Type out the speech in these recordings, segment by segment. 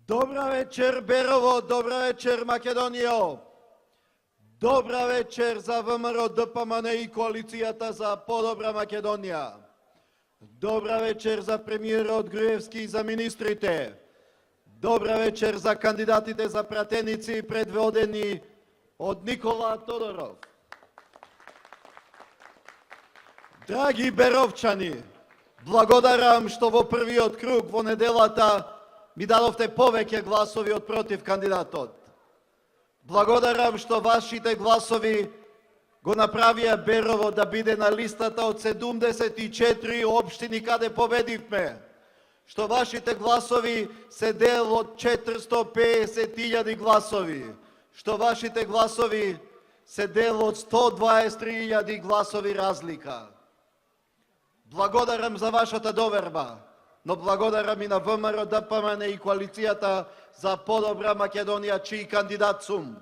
Добра вечер, Берово, добра вечер, Македонијо. Добра вечер за ВМРО, ДПМН и коалицијата за подобра Македонија. Добра вечер за премиерот Груевски и за министрите. Добра вечер за кандидатите за пратеници предводени од Никола Тодоров. Драги беровчани, благодарам што во првиот круг во неделата ми дадовте повеќе гласови од против кандидатот. Благодарам што вашите гласови го направија Берово да биде на листата од 74 општини каде победивме. Што вашите гласови се дел од 450.000 гласови. Што вашите гласови се дел од 123.000 гласови разлика. Благодарам за вашата доверба, но благодарам и на ВМРО, ДПМН и коалицијата за подобра Македонија, чиј кандидат сум.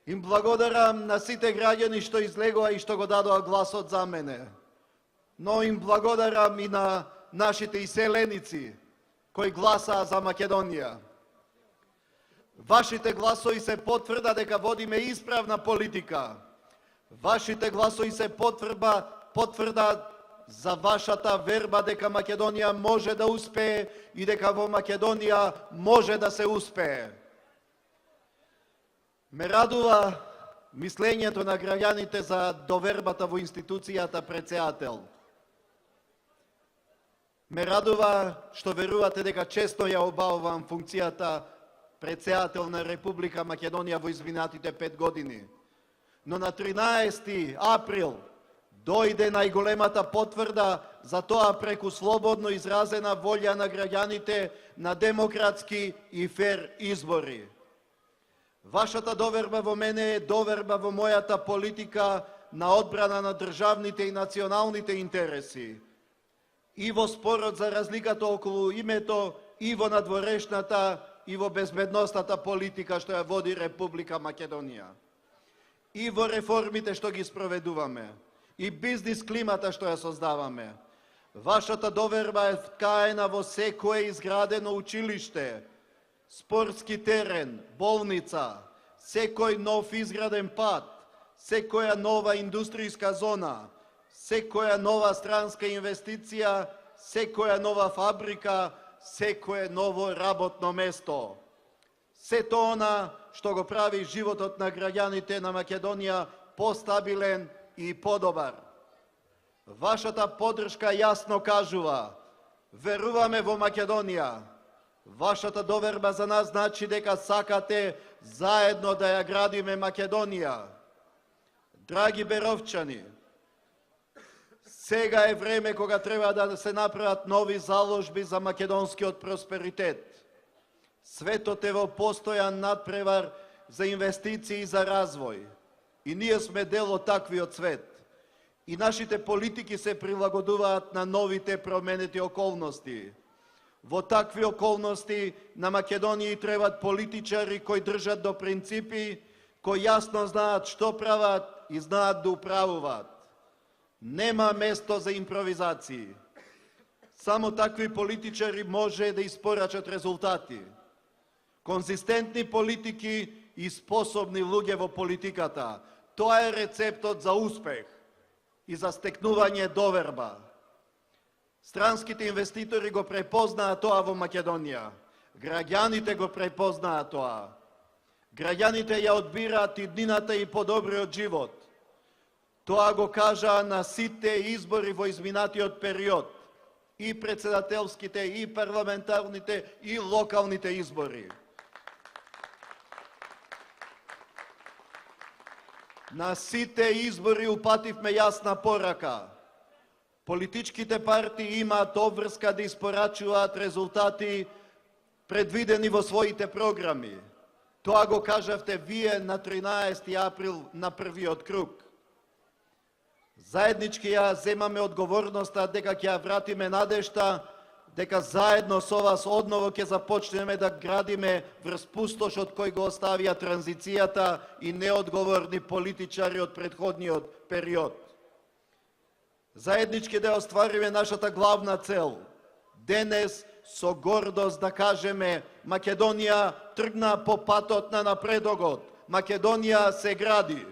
Им благодарам на сите граѓани што излегоа и што го дадоа гласот за мене. Но им благодарам и на нашите иселеници кои гласаа за Македонија. Вашите гласови се потврда дека водиме исправна политика. Вашите гласови се потврда за вашата верба дека Македонија може да успее и дека во Македонија може да се успее. Ме радува мислењето на граѓаните за довербата во институцијата претседател. Ме радува што верувате дека често ја обавувам функцијата претседател на Република Македонија во изминатите 5 години. Но на 13 април дојде најголемата потврда за тоа преку слободно изразена волја на граѓаните на демократски и фер избори. Вашата доверба во мене е доверба во мојата политика на одбрана на државните и националните интереси. И во спорот за разликата околу името, и во надворешната, и во безбедностната политика што ја води Република Македонија. И во реформите што ги спроведуваме. И бизнис климата што ја создаваме. Вашата доверба е вткаена во секое изградено училиште, спортски терен, болница, секој нов изграден пат, секоја нова индустријска зона, секоја нова странска инвестиција, секоја нова фабрика, секое ново работно место. Сето она што го прави животот на граѓаните на Македонија постабилен и подобар. Вашата поддршка јасно кажува: веруваме во Македонија. Вашата доверба за нас значи дека сакате заедно да ја градиме Македонија. Драги беровчани, сега е време кога треба да се направат нови заложби за македонскиот просперитет. Светот е во постојан надпревар за инвестиции и за развој. И ние сме дел од таквиот свет. И нашите политики се прилагодуваат на новите променети околности. Во такви околности на Македонија требаат политичари кои држат до принципи, кои јасно знаат што прават и знаат да управуваат. Нема место за импровизации. Само такви политичари може да испорачат резултати. Конзистентни политики и способни луѓе во политиката. Тоа е рецептот за успех и за стекнување доверба. Странските инвеститори го препознаа тоа во Македонија. Граѓаните го препознаа тоа. Граѓаните ја одбираат иднината и подобриот живот. Тоа го кажаа на сите избори во изминатиот период. И претседателските, и парламентарните, и локалните избори. На сите избори упативме јасна порака. Политичките партии имаат обврска да испорачуваат резултати предвидени во своите програми. Тоа го кажавте вие на 13 април на првиот круг. Заеднички ја земаме одговорноста дека ќе ја вратиме надежта, дека заедно со вас одново ќе започнеме да градиме врз пустошот кој го оставија транзицијата и неодговорни политичари од претходниот период. Заеднички да оствариме нашата главна цел. Денес со гордост да кажеме Македонија тргна по патот на напредогот. Македонија се гради.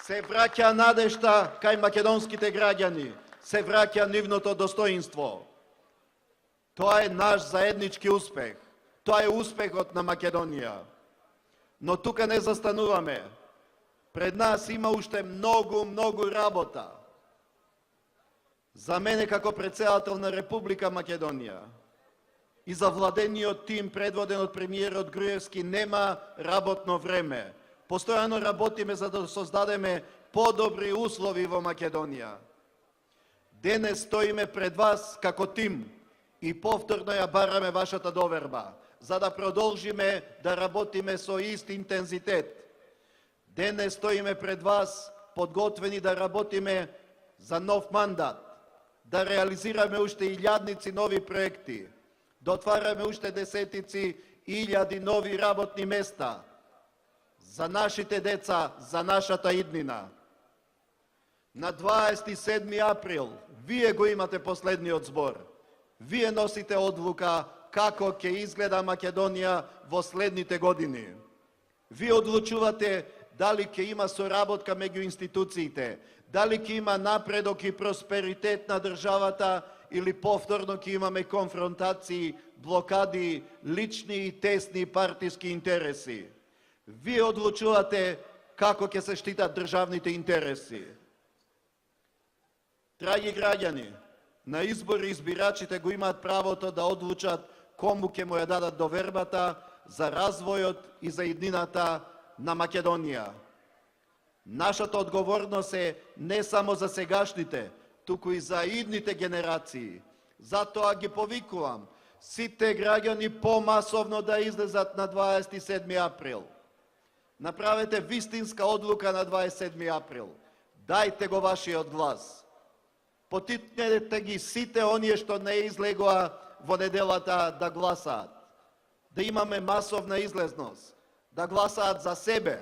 Се враќа надежта кај македонските граѓани. Се враќа нивното достоинство. Тоа е наш заеднички успех. Тоа е успехот на Македонија. Но тука не застануваме. Пред нас има уште многу работа. За мене како претседател на Република Македонија и за владениот тим предводен од премиерот Груевски нема работно време. Постојано работиме за да создадеме подобри услови во Македонија. Денес стоиме пред вас како тим и повторно ја бараме вашата доверба, за да продолжиме да работиме со ист интензитет. Денес стоиме пред вас подготвени да работиме за нов мандат, да реализираме уште илјадници нови проекти, да отвараме уште десетици илјади нови работни места за нашите деца, за нашата иднина. На 27 април вие го имате последниот збор. Вие носите одлука како ќе изгледа Македонија во следните години. Вие одлучувате дали ќе има соработка меѓу институциите, дали ќе има напредок и просперитет на државата или повторно ќе имаме конфронтации, блокади, лични и тесни партиски интереси. Вие одлучувате како ќе се штитат државните интереси. Драги граѓани, на избори избирачите го имаат правото да одлучат кому ќе му ја дадат довербата за развојот и за иднината на Македонија. Нашата одговорност е не само за сегашните, туку и за идните генерации. Затоа ги повикувам сите граѓани помасовно да излезат на 27 април. Направете вистинска одлука на 27 април. Дајте го вашиот глас. Потикнете ги сите оние што не излегоа во неделата да гласаат. Да имаме масовна излезност. Да гласаат за себе,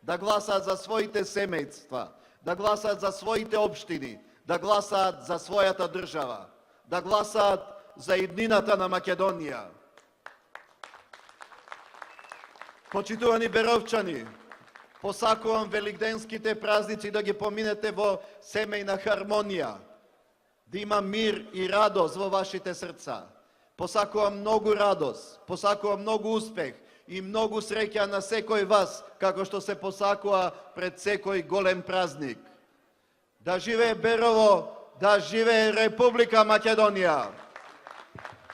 да гласаат за своите семејства, да гласаат за своите општини, да гласаат за својата држава, да гласаат за иднината на Македонија. Почитувани беровчани, посакувам великденските празници да ги поминете во семејна хармонија, да има мир и радост во вашите срца. Посакувам многу радост, посакувам многу успех и многу среќа на секој вас, како што се посакува пред секој голем празник. Да живее Берово, да живее Република Македонија!